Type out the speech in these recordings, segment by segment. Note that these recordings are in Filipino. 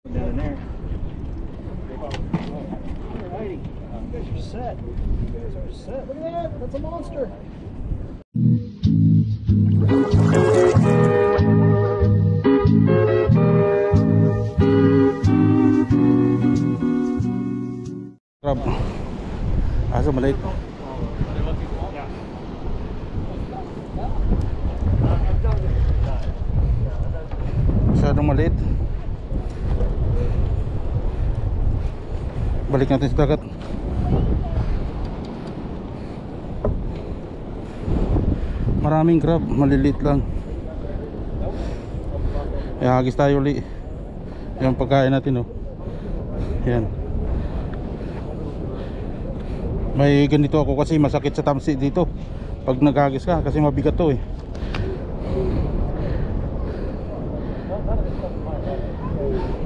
Down there. Alrighty. You guys are set. You guys are set. Look at that. That's a monster. Crab. Aso maliit. Masyadong maliit. Balik natin sa dagat. Maraming crab, maliliit lang. Hagis tayo uli. Yung pagkain natin, oh. Yan. May ganito ako kasi masakit sa tamsi dito pag naghagis ka kasi mabigat to, eh.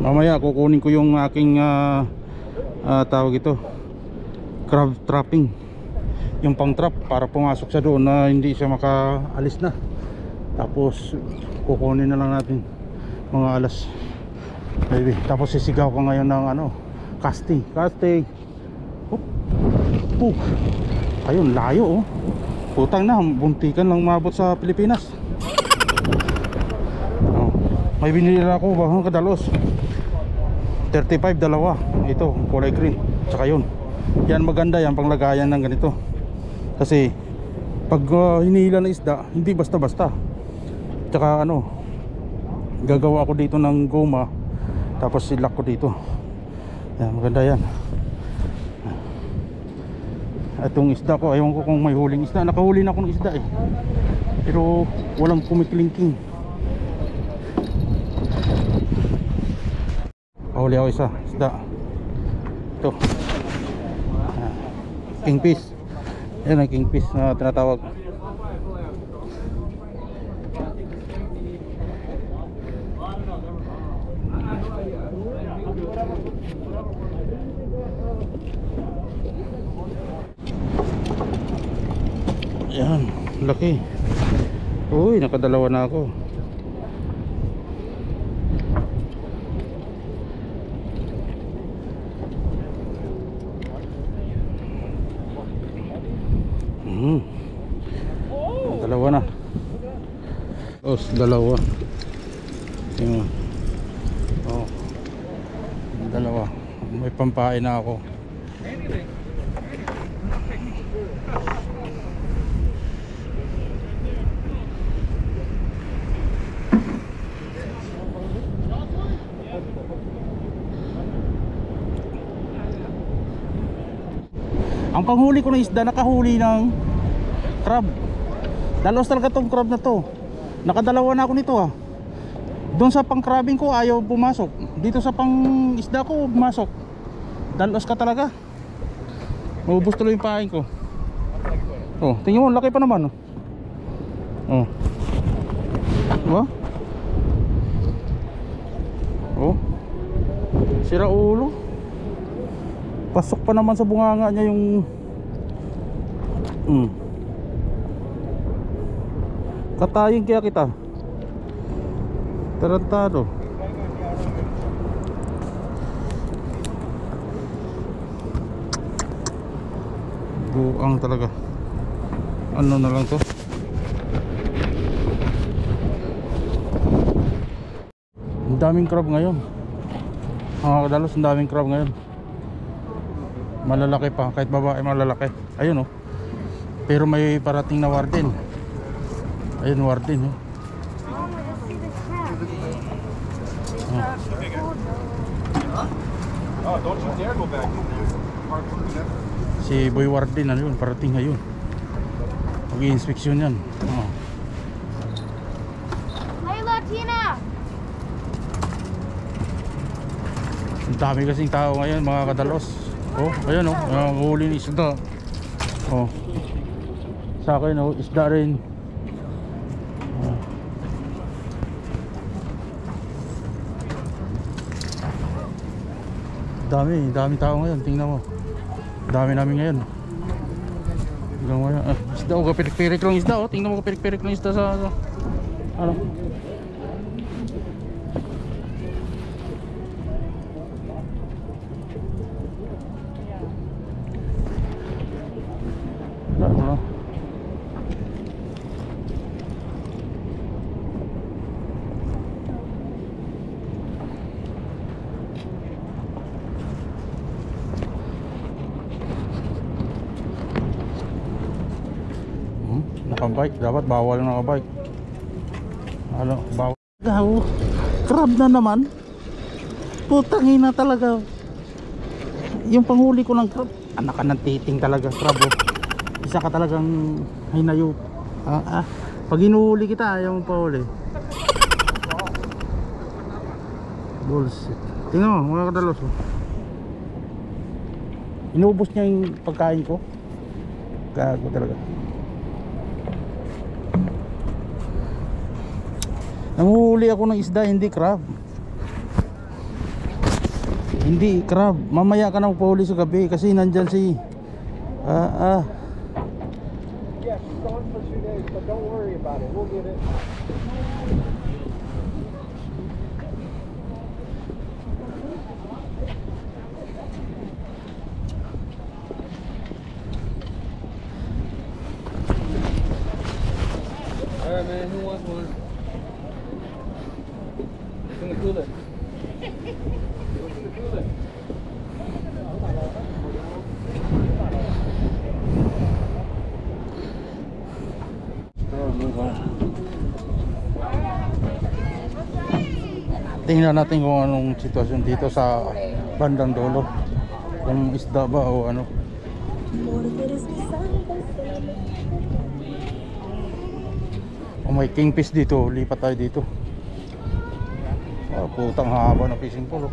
Mamaya kukunin ko yung aking tawag ito, crab trapping, yung pang trap para pumasok siya doon na hindi siya makaalis na. Tapos kukunin na lang natin mga alas, baby. Tapos sisigaw ko ngayon ng ano, casting. Ayun, layo, oh. Putang na, buntikan lang mabot sa Pilipinas. Oh, may binili ako bahang kadalos 35, dalawa. Ito, kulay green. Tsaka yun. Yan maganda yan, panglagayan ng ganito. Kasi pag hinihila ng isda, hindi basta-basta. Tsaka ano, gagawa ako dito ng goma. Tapos silak ko dito. Yan, maganda yan. Itong isda ko, ayaw ko kung may huling isda. Nakahuli na ako ng isda, eh. Pero walang kumiklingking. Huli ako isa, isda. Ito, kingfish. Yan ang kingfish na tinatawag. Yan, laki. Uy, nakadalawa na ako. Dalawa na. Dalawa. Yung, oh, dalawa. May pampain na ako. Ang panghuli ko ng isda, nakahuli ng crab. Dalos talaga tong crab na to. Nakadalawa na ako nito, ah. Doon sa pang crabbing ko ayaw pumasok. Dito sa pang isda ko pumasok. Dalos ka talaga. Maubos tuloy yung pain ko. Oh, tingnan mo, laki pa naman, oh. Diba? Oh, sira ulo. Pasok pa naman sa bunganga niya yung katayin kaya kita. Tarantado. Buang talaga. Ano na lang to? Ang daming crab ngayon. Mga kadalos, ang daming crab ngayon. Malalaki pa, kahit babae malalaki. Ayun, oh. Pero may parating na warden. Ayun, warden, oh. Oh, don't you dare go back in there. Si Boy Warden, ano yun, parating ngayon. Mag-i-inspeksyon yan. Oh. Layla, Tina! Ang dami kasing tao ngayon, mga kadalos. Oh, ayun, oh, huli ni isda. Oh. Sa akin, oh, isda rin. Oh. Dami tao ngayon, tingnan mo. Dami namin ngayon. Tingnan mo yan. Isda, oh, kapirik-pirik lang isda, oh. Tingnan mo, kapirik-pirik lang isda sa ano. nakabike. Dapat bawal nakabike. Ano, bawal. Gaw, crab na naman. Putang ina talaga. Yung panghuli ko ng crab, anak ka ng titing talaga, crab. Isa ka talagang hinayo. Pag inuhuli kita, ayaw mong pahuli. Bullshit. Tingnan mo, mga kadalos. Inubos niya yung pagkain ko. Gago talaga. Nanguhuli ako ng isda, hindi crab. Hindi crab. Mamaya ka na magpahuli sa gabi kasi nandyan si Yeah, she's gone for 2 days, but don't worry about it. We'll get it. Alright, man, who wants one? It's in the cooler. It's in the cooler. tingnan natin kung anong sitwasyon dito sa bandang dulo. Kung isda ba o ano. Kung may kingfish dito, lipat tayo dito. Putang haba ng fishing pole.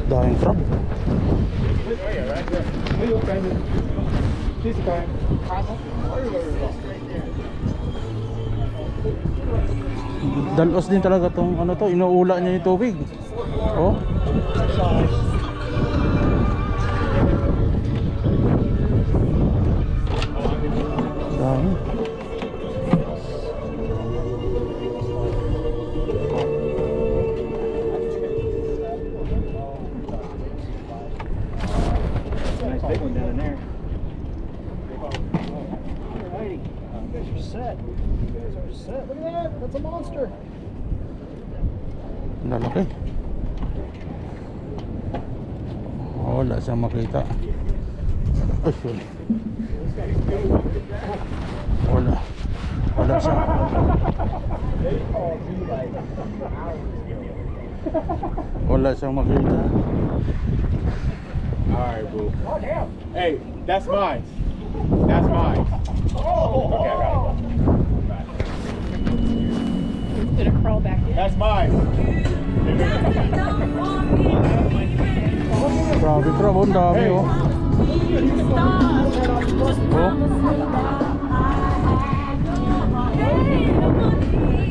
Daming crab. Dalos din talaga tong ano to, inuula niya yung tubig. Oh. Dami. Nice big one down there. Alrighty, you guys are set. You guys are set. Look at that. That's a monster. Lalaki. Wala siyang makita. Ay, sorry. Wala siya. Wala siyang makita. Alright, boo. Hey, that's mine. That's mine. Okay, I got it. It's gonna crawl back in. That's mine. Grabe crab, ang dami oh. Oh.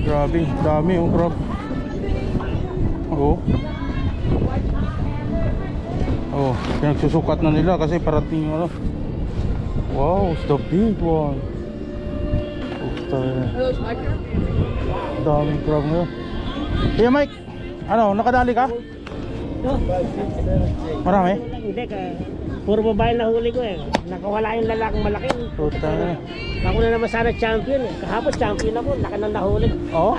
Grabe, dami yung crab. Oh. Oh, pinagsusukat na nila kasi parating yung ano. Wow, it's the big one. Daming crab ngayon. Hey Mike, ano, nakadali ka? Marami? Hindi ka. Puro babae na huli ko eh. Nakawala yung lalaking malaki. Total. Ako na naman sana champion eh. Kahapon champion ako. Laki nang nahuli. Oh?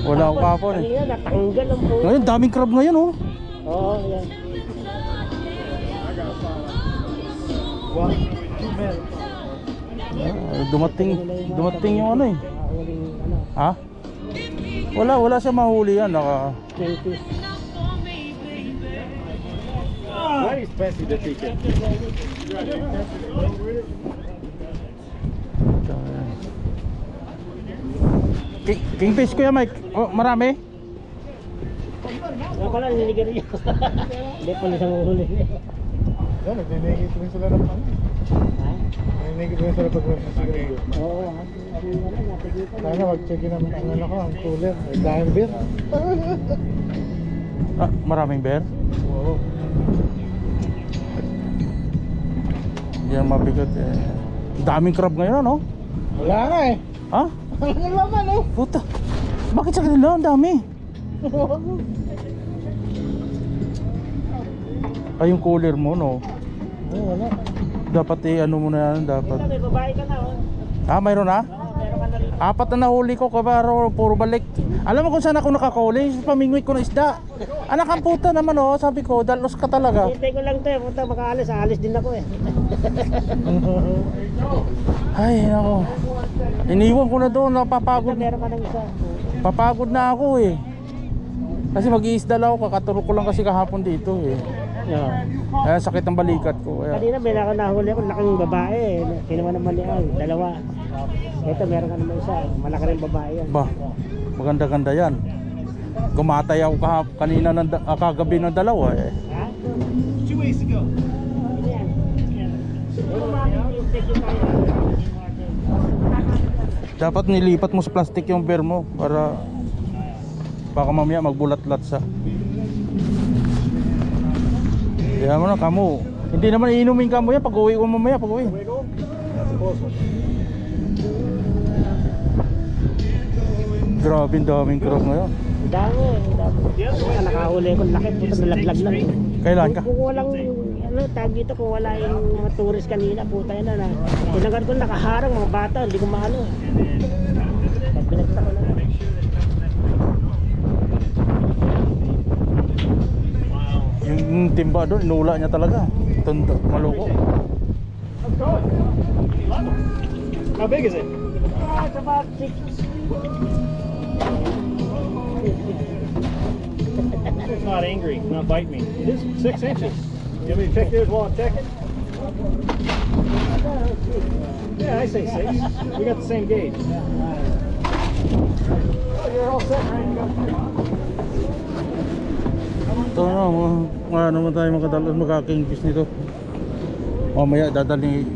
Wala akong kapon eh. Kanina natanggal ang po. Ngayon, daming crab ngayon oh. Oo, yan. One, 2 men. Dumating yung ano eh. Huling ano, Ha? Wala siya mahuli yan. Naka... 20s. Very expensive, the ticket. Kingfish kuya Mike. Oh, marami? Ako pala, niligyan niyo. Hindi pa nila huli. Yan, nagninigit rin sila ng pangin. Ha? Nagninigit rin sila pag-sigarilyo. Oo, natigitan. Sana mag-check-in namin ang ano ko, ang cooler. May dahil beer. Maraming bear? Oo. Yan mabigat eh. Daming crab ngayon ano? Wala nga eh. Ha? Wala nga naman oh. Puta. Bakit sa kanila ang dami? Ay yung cooler mo no? Wala. Dapat ano mo na yan dapat. May babae ka na oh. Ha, mayroon na? Oo, meron ka na rito. 4 na nahuli ko, pero puro balik. Alam mo kung saan ako nakakahuli? Sa pamingwit ko ng isda. Anak ang puta naman oh, sabi ko, dalos ka talaga. Hintay ko lang to eh, punta makaalis, aalis din ako eh. Ay, nako. Iniwan ko na doon, napapagod. Meron ka ng isa. Papagod na ako eh. Kasi mag-iisda lang ako, kakatulog ko lang kasi kahapon dito eh. Yeah. Kaya sakit ang balikat ko. Kaya. Kanina may nahuli ako, laking babae. Kinuha naman niya, dalawa. Ito meron ka naman isa, malaki rin babae yan. Ba, maganda-ganda yan. Gumatay ako kanina kagabi ng dalawa eh. Ha? 2 ways to go. Dapat nilipat mo sa plastic yung beer mo para baka mamaya magbulat-lat sa. Kaya mo na kamo. Hindi naman iinumin kamo yan pag uwi ko mamaya pag uwi. Wiggle. That's a close one. Grabe ang daming crab ngayon. Dami, dami. Nakahuli ko, laki puto, nalaglag lang. Kailan ka? Kung walang, ano, tag dito, kung wala yung mga tourist kanina, puta yun na. Tinanggal ko nakaharang mga bata, hindi ko maano. Pag binagta ko na. Yung timba doon, inula niya talaga. Tondo, maloko. How big is it? It's about 6. It's not angry. Not bite me. It is 6 inches. You want me to check yours while I'm checking? Yeah, I say 6. We got the same gauge. Oh, you're all set, ready to go. Ito na, mga naman tayo makadalas magkakingkis nito. Mamaya dadali,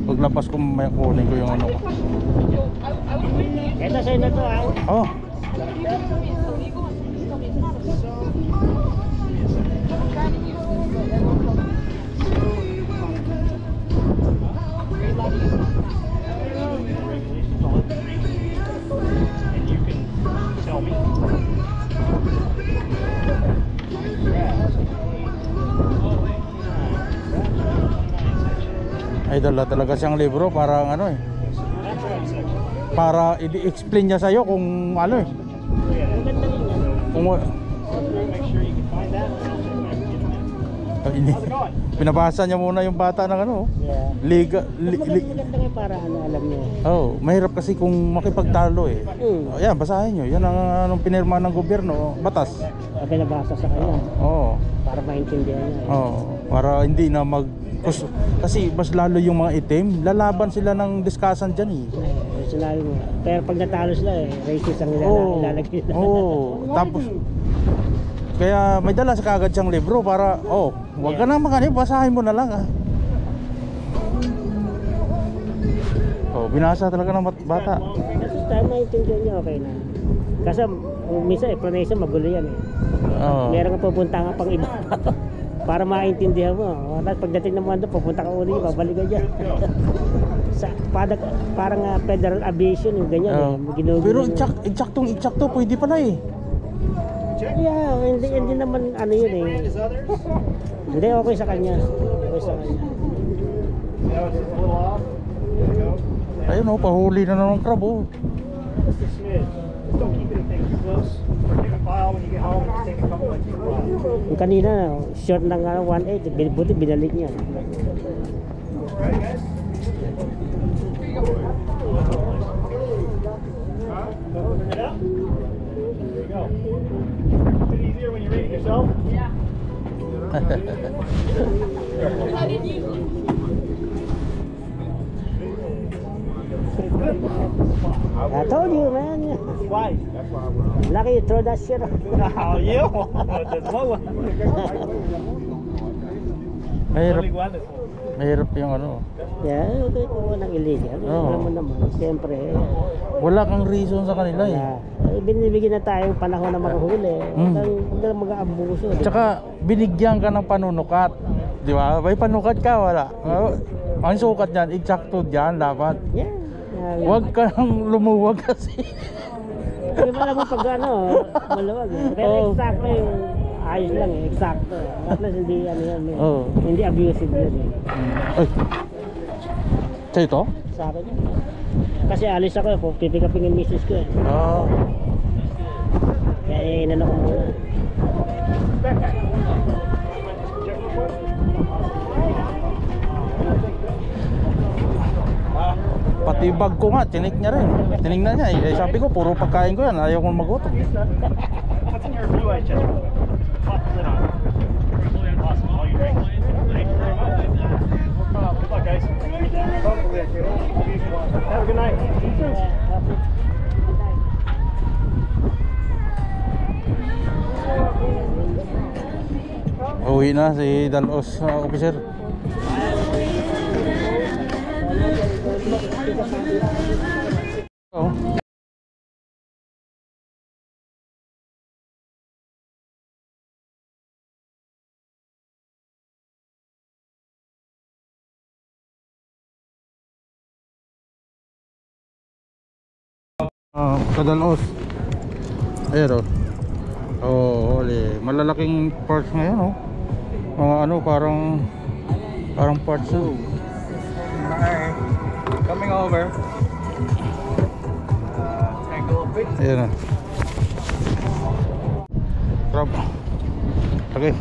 paglabas ko mamaya kunin ko yung ano. Ito sa'yo na to, ha? Oh, And you can tell me. ay dala talaga siyang libro para ano eh. Para i-explain niya sa'yo kung ano eh. Ang ganda rin yan. Kung Make sure you can find that. How's it going? pinabasa niya muna yung bata ng ano. Yeah. Liga, Mas maganda nga para ano, alam niyo. oh, mahirap kasi kung makipagtalo eh. Ayan, basahin nyo. Yan ang anong pinirma ng gobyerno, batas. Ang pinabasa sa kanya, Oo. para maintindihan niya. Oo. Para hindi na kasi mas lalo yung mga itim, lalaban sila ng diskasan dyan eh. Sinabi mo. Pero pag natalo sila racist ang Oo. ilalagay nila. Oo. Tapos kaya may dala sa kagad siyang libro para wag ka na makanip, basahin mo na lang ah. Binasa talaga ng bata. Kasi tayo maintindihan niya, okay na. Kasi minsan explanation magulo yan eh. Oo. Meron ka pupunta nga pang iba para maintindihan mo. Tapos pagdating naman doon, pupunta ka uli, babalik ka dyan. Parang federal aviation yung ganyan eh. Pero itsaktong pwede pala eh. Yeah, hindi naman ano yun eh. Hindi, okay sa kanya. Okay sa kanya. That was just a little off. There you go. Ayun pahuli na ng crab oh. Just a smidge. Just don't keep anything too close. Take a file when you get home. Just take a couple of files. Yung kanina, short ng 1.8, buti binalik niya. Right, guys? Open it up. There you go. A bit easier when you read it yourself. I told you, man. Why? Lucky you throw that shit. Oh, you? That's low. Mahirap yung ano. Yeah, okay kung walang illegal. Oo. Alam mo naman, siyempre. Wala kang reason sa kanila eh. Binibigyan na tayong panahon na makahuli. Huwag na mag-aabuso. Tsaka binigyan ka ng panunukat. Di ba? May panukat ka, wala. Ang sukat niyan, eksakto diyan dapat. Yeah. Huwag ka nang lumuwag kasi. Hindi mo alam mo pag ano, maluwag eh. Pero Oo. eksakto yung ayos lang eh, eksakto. At least hindi ano yan eh. Oo. Hindi abusive yun eh. Ay. Sa ito? Sa akin yun. Kasi alis ako, pipikapin yung misis ko eh. Ah. Kaya inano ko muna. Pati bag ko nga, tinik niya rin. Tinignan niya eh. Sabi ko, puro pagkain ko yan. Ayaw kong magutom. What's in your blue eyes, Chester? Pop the lid on. Awesome. All you drink. Thank you very much. No problem. Good luck, guys. Have a good night. You too. Uwi na si Dalos officer. Oh. Kadalos. Ayun oh, huli. Malalaking parts ngayon oh. Mga ano parang parts oh. Hi. Coming over. Tangle a bit. Ayun na. Crab. Okay.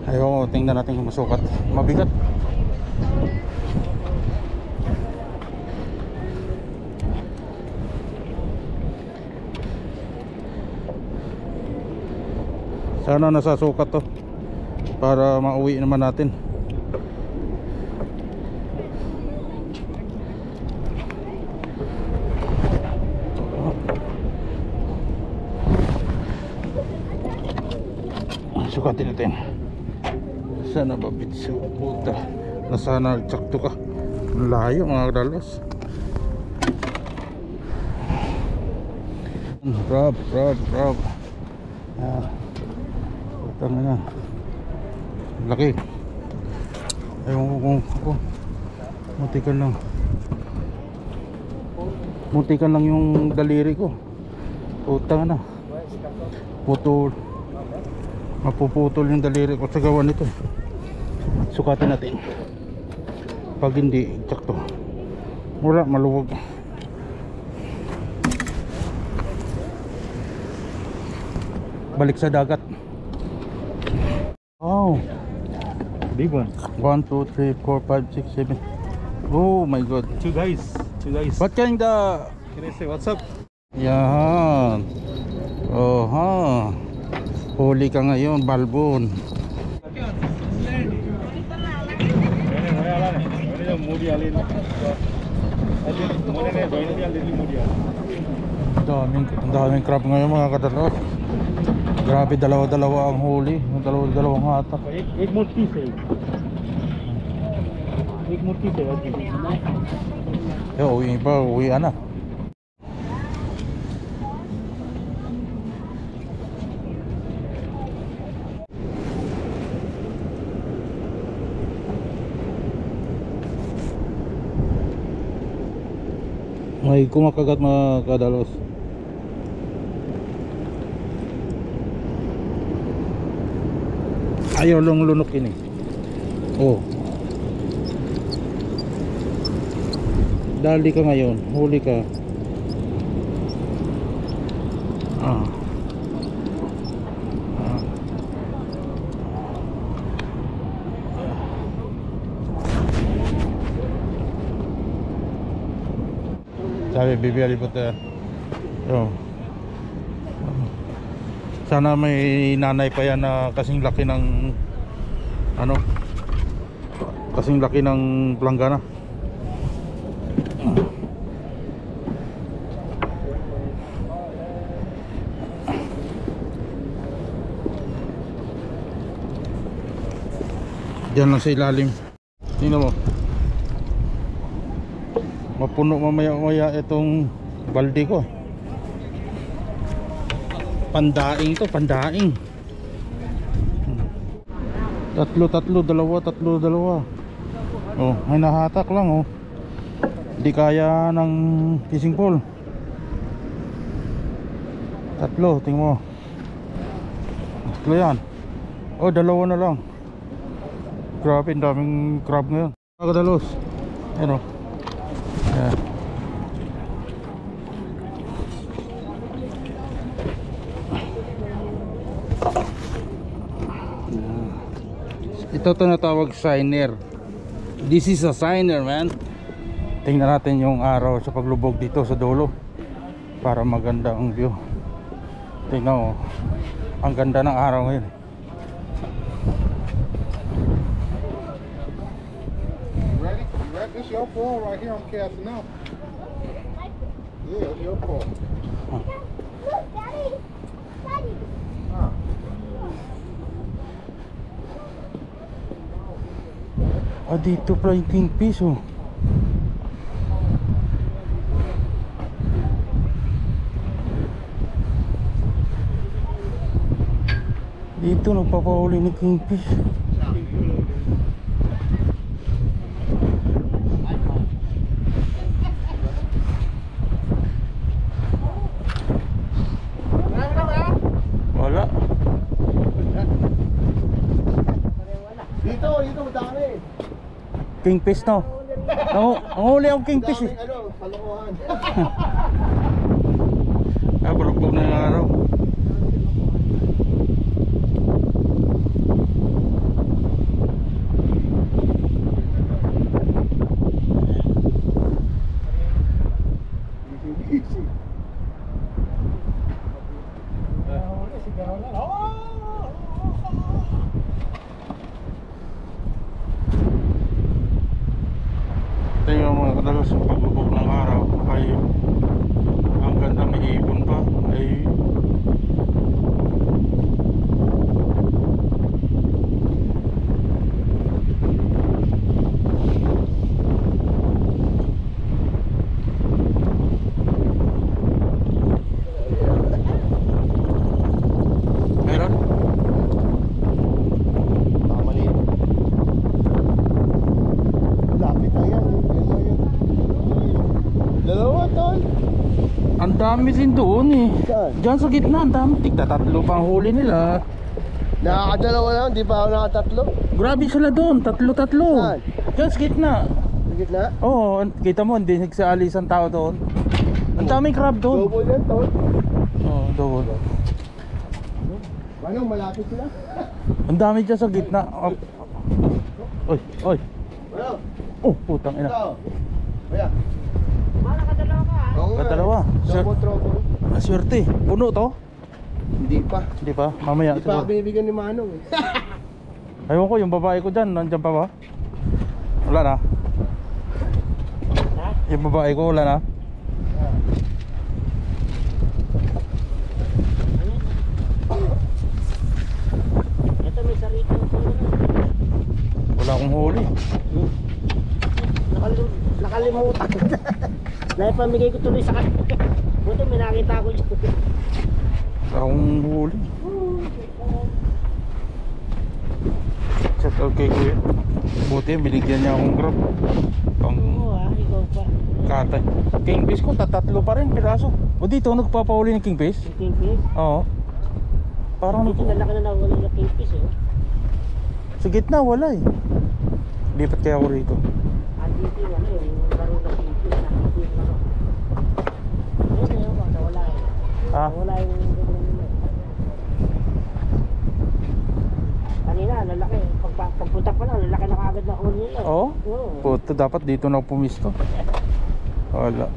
Ayaw, tingnan natin kung masukat. Mabigat. Sana nasasukat to para mauwi naman natin. Sukatin natin. Sana babitso puta. Nasana nagtsakto ka. Layo mga kadalos. Crab. Tama na. Laki. Ewan ko kung ako. Muntikan lang yung daliri ko. Utang na. Mapuputol yung daliri ko sa gawa nito. Sukatin natin. Pag hindi, sakto. Wala, maluwag. Balik sa dagat. Oh, Big one. 1, 2, 3, 4, 5, 6, 7. Oh my god. Two guys. What kind of... Can I say what's up? Yan. Oha. Huli ka ngayon, balbon. Daming crab ngayon mga kadalot. Grabe, dalawa-dalawa ang huli. Dalawang hatak. एक मोटी से Uwi pa, uwi na. May kumakagat mga kadalos. Ayaw lang lunukin eh. Oh. Dali ka ngayon, huli ka. Sabi bibili po tayo. Sana may nanay pa yan na kasing laki ng kasing laki ng planggana. Diyan lang sa ilalim. Tingnan mo. Mapuno mamaya itong balde ko. Pandaing to, pandaing. Tatlo, dalawa. Oh, may nahatak lang oh. Hindi kaya ng fishing pole. Tatlo, tingnan mo. Tatlo yan. Oh, dalawa na lang. Grabe, ang daming crab ngayon. Mga kadalos, Ano? Yan. Ito tinatawag signer. This is a signer, man. Tingnan natin yung araw sa paglubog dito sa dulo para maganda ang view. Tingnan mo, ang ganda ng araw ngayon. Ready? You ready? This your phone right here. I'm casting out. Yeah, it's your phone. Huh. Ah, dito pala yung kingfish, oh. Dito nagpapahuli ng kingfish. Wala. Dito, madami. Kingfish, no? Ang huli ang kingfish, eh. Ano, kalokohan. Ah, barukog na yung araw. Tingnan mo, kadalas yung paglubog ng araw ay ang ganda, may ibon pa ay meron. Maliit. Lapit na yan. Dalawa, tol. Ang dami din doon, eh. Saan? Diyan sa gitna, ang dami. Tigta tatlo pang huli nila. Nakakadalawa lang, di pa ako nakatatlo. Grabe sila doon, tatlo. Saan? Diyan sa gitna. Sa gitna? Oo, kita mo, hindi nagsaalis ang tao doon. Ang daming crab doon. Double yan, tol. Oo, double. Ano, malapit sila? Ang dami dyan sa gitna. Oh. Oy, oy. Ano? Oh, putang ina. Ito. Kuya. Nakadalawa ka, ha? Oo nga. Dalawa. Sir. Tropo. Aswerte. Puno to? Hindi pa. Hindi pa, mamaya. Hindi pa ako siguro. binibigyan ni Manong eh. Ayun ko, yung babae ko dyan, nandyan pa ba? Wala na. Yung babae ko, wala na. Ito may sarito. Wala akong huli. Nakalimutan. Naipamigay ko tuloy sa kanya. Buti may nakita ko dyan. Wala akong huli. Shout out kay Kuya. Buti, binigyan niya akong grab. Pang Oo, ha? Ikaw pa. katay. Kingfish ko, tatlo pa rin, piraso. O dito, nagpapahuli ng kingfish? Yung kingfish. Oo. Parang Dito nalaki na nawala ng kingfish, eh. sa gitna, wala eh. Lipat kaya ako rito. At dito yung ano, yung laro ng kingfish. Nakikita yung laro. Ayun, ayun, nawala eh. Ah, Nawala yung gano'n nila. Kanina, lalaki. Pagpunta pa lang, lalaki na kagad na huli nila. Oo? Oo. puto, dapat dito na pumisto. Wala.